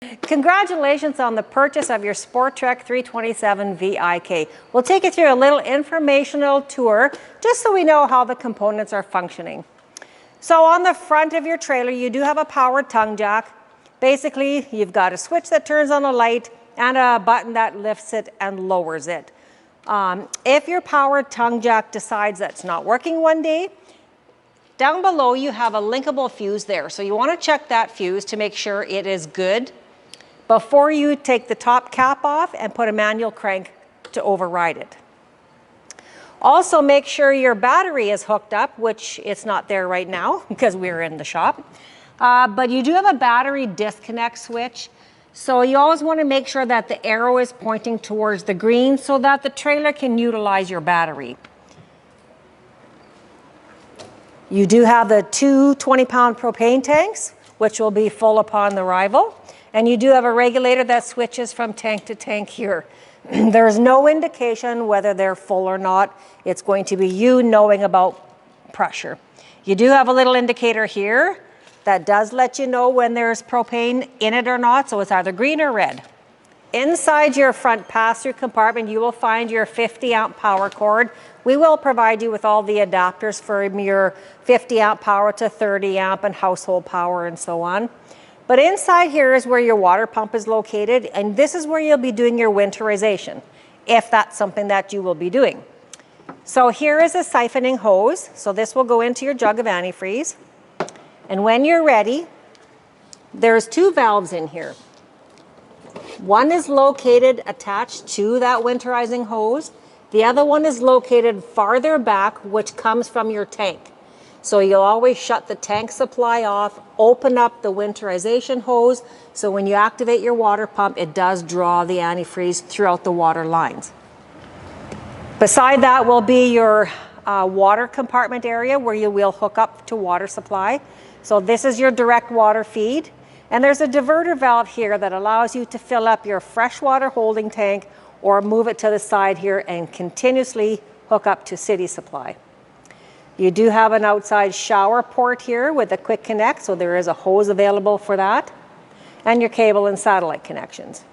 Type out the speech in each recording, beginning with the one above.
Congratulations on the purchase of your Sporttrek 327 VIK. We'll take you through a little informational tour just so we know how the components are functioning. So on the front of your trailer, you do have a powered tongue jack. Basically, you've got a switch that turns on a light and a button that lifts it and lowers it. If your powered tongue jack decides that it's not working one day, down below you have a linkable fuse there. So you want to check that fuse to make sure it is good before you take the top cap off and put a manual crank to override it. Also make sure your battery is hooked up, which it's not there right now because we're in the shop. But you do have a battery disconnect switch. So you always want to make sure that the arrow is pointing towards the green so that the trailer can utilize your battery. You do have the two 20-pound propane tanks, which will be full upon arrival. And you do have a regulator that switches from tank to tank here. There's no indication whether they're full or not. It's going to be you knowing about pressure. You do have a little indicator here that does let you know when there's propane in it or not, so it's either green or red. Inside your front pass-through compartment, you will find your 50-amp power cord. We will provide you with all the adapters for your 50-amp power to 30-amp and household power and so on. But inside here is where your water pump is located, and this is where you'll be doing your winterization, if that's something that you will be doing. So here is a siphoning hose. So this will go into your jug of antifreeze. And when you're ready, there's two valves in here. One is located attached to that winterizing hose. The other one is located farther back, which comes from your tank. So you'll always shut the tank supply off, open up the winterization hose, so when you activate your water pump, it does draw the antifreeze throughout the water lines. Beside that will be your water compartment area where you will hook up to water supply. So this is your direct water feed. And there's a diverter valve here that allows you to fill up your freshwater holding tank or move it to the side here and continuously hook up to city supply. You do have an outside shower port here with a quick connect, so there is a hose available for that, and your cable and satellite connections.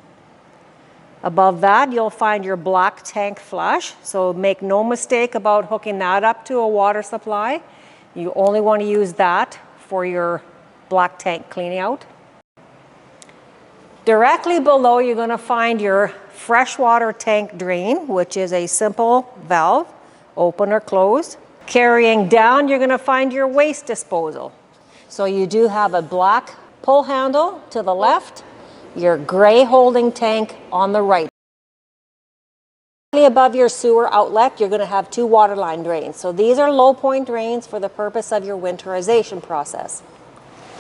Above that, you'll find your black tank flush, so make no mistake about hooking that up to a water supply. You only want to use that for your black tank cleaning out. Directly below, you're going to find your freshwater tank drain, which is a simple valve, open or closed. Carrying down, you're going to find your waste disposal. So you do have a black pull handle to the left, your gray holding tank on the right. Above your sewer outlet, you're going to have two water line drains. So these are low point drains for the purpose of your winterization process.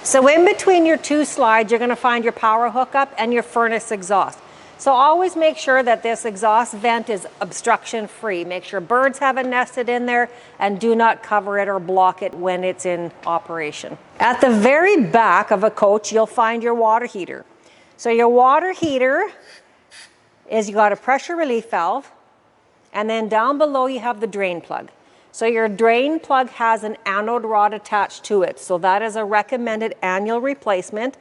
So in between your two slides, you're going to find your power hookup and your furnace exhaust. So always make sure that this exhaust vent is obstruction free. Make sure birds haven't nested in there and do not cover it or block it when it's in operation. At the very back of a coach, you'll find your water heater. So your water heater is, you got a pressure relief valve, and then down below you have the drain plug. So your drain plug has an anode rod attached to it. So that is a recommended annual replacement.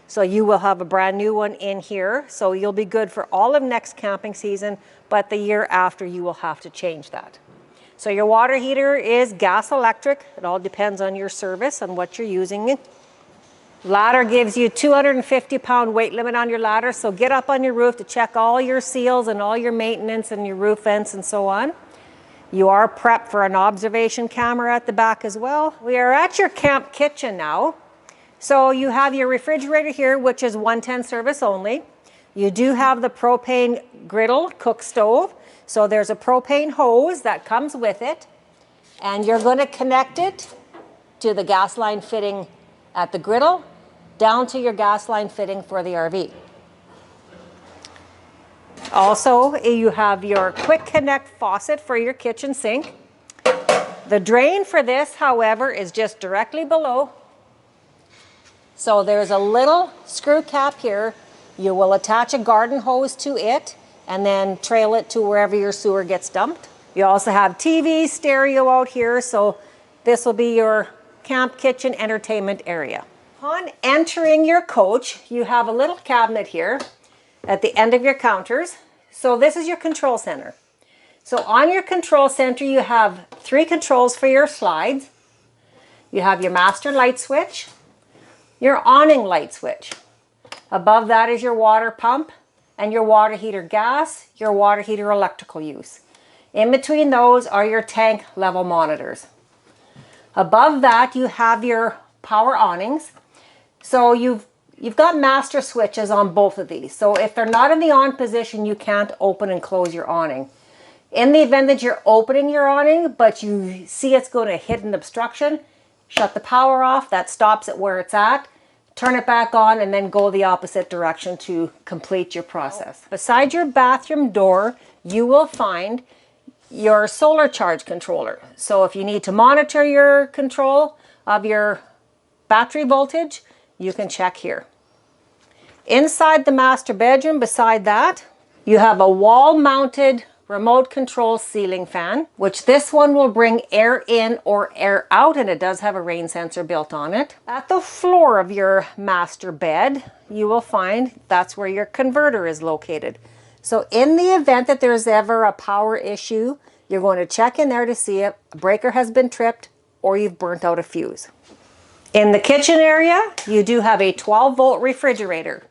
So you will have a brand new one in here. So you'll be good for all of next camping season, but the year after you will have to change that. So your water heater is gas electric. It all depends on your service and what you're using. Ladder gives you 250-pound weight limit on your ladder. So get up on your roof to check all your seals and all your maintenance and your roof vents and so on. You are prepped for an observation camera at the back as well. We are at your camp kitchen now. So you have your refrigerator here, which is 110 service only. You do have the propane griddle cook stove. So there's a propane hose that comes with it. And you're going to connect it to the gas line fitting at the griddle, down to your gas line fitting for the RV. Also, you have your quick connect faucet for your kitchen sink. The drain for this, however, is just directly below. So there's a little screw cap here. You will attach a garden hose to it and then trail it to wherever your sewer gets dumped. You also have TV, stereo out here, so this will be your camp kitchen entertainment area. Upon entering your coach, you have a little cabinet here at the end of your counters. So this is your control center. So on your control center, you have 3 controls for your slides. You have your master light switch, your awning light switch. Above that is your water pump and your water heater gas, your water heater electrical use. In between those are your tank level monitors. Above that, you have your power awnings. So you've got master switches on both of these. So if they're not in the on position, you can't open and close your awning. In the event that you're opening your awning, but you see it's going to hit an obstruction, shut the power off. That stops it where it's at. Turn it back on and then go the opposite direction to complete your process. Beside your bathroom door, you will find your solar charge controller. So if you need to monitor your control of your battery voltage, you can check here. Inside the master bedroom, beside that, you have a wall-mounted remote control ceiling fan, which this one will bring air in or air out, and it does have a rain sensor built on it. At the floor of your master bed, you will find that's where your converter is located. So in the event that there's ever a power issue, you're going to check in there to see if a breaker has been tripped or you've burnt out a fuse. In the kitchen area, you do have a 12-volt refrigerator.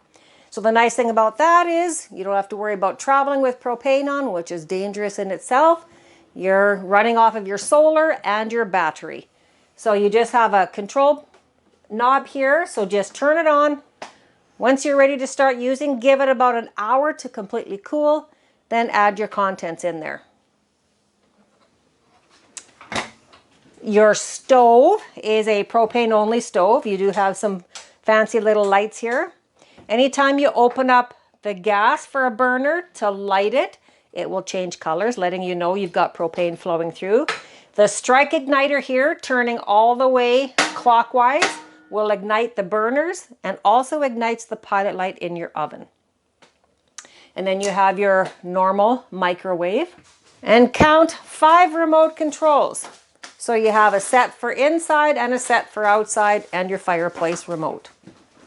So the nice thing about that is you don't have to worry about traveling with propane on, which is dangerous in itself. You're running off of your solar and your battery. So you just have a control knob here, so just turn it on. Once you're ready to start using, give it about an hour to completely cool, then add your contents in there. Your stove is a propane-only stove. You do have some fancy little lights here. Anytime you open up the gas for a burner to light it, it will change colors, letting you know you've got propane flowing through. The strike igniter here, turning all the way clockwise, will ignite the burners and also ignites the pilot light in your oven. And then you have your normal microwave. And count 5 remote controls. So you have a set for inside and a set for outside and your fireplace remote.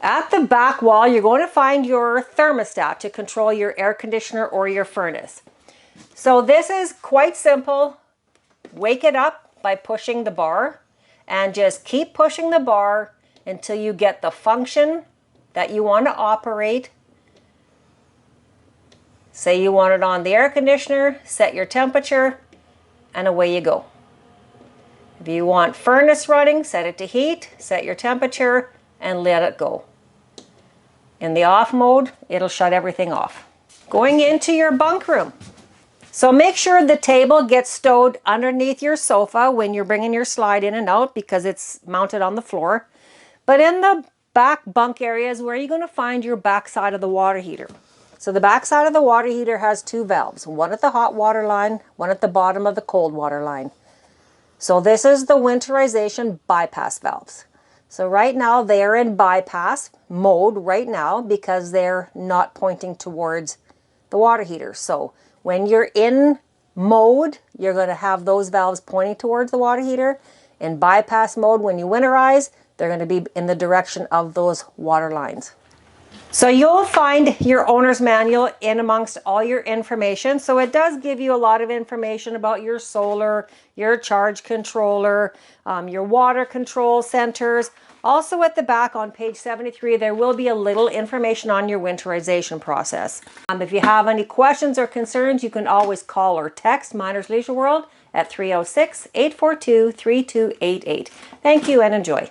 At the back wall, you're going to find your thermostat to control your air conditioner or your furnace. So this is quite simple. Wake it up by pushing the bar and just keep pushing the bar until you get the function that you want to operate. Say you want it on the air conditioner, set your temperature, and away you go. If you want furnace running, set it to heat, set your temperature, and let it go. In the off mode, it'll shut everything off. Going into your bunk room. So make sure the table gets stowed underneath your sofa when you're bringing your slide in and out because it's mounted on the floor. But in the back bunk area is where you're going to find your back side of the water heater. So the back side of the water heater has 2 valves, one at the hot water line, one at the bottom of the cold water line. So this is the winterization bypass valves. So right now they're in bypass mode right now because they're not pointing towards the water heater. So when you're in mode, you're going to have those valves pointing towards the water heater. In bypass mode, when you winterize, they're going to be in the direction of those water lines. So you'll find your owner's manual in amongst all your information. So it does give you a lot of information about your solar, your charge controller, your water control centers. Also at the back on page 73, there will be a little information on your winterization process. If you have any questions or concerns, you can always call or text Miners Leisure World at 306-842-3288. Thank you and enjoy.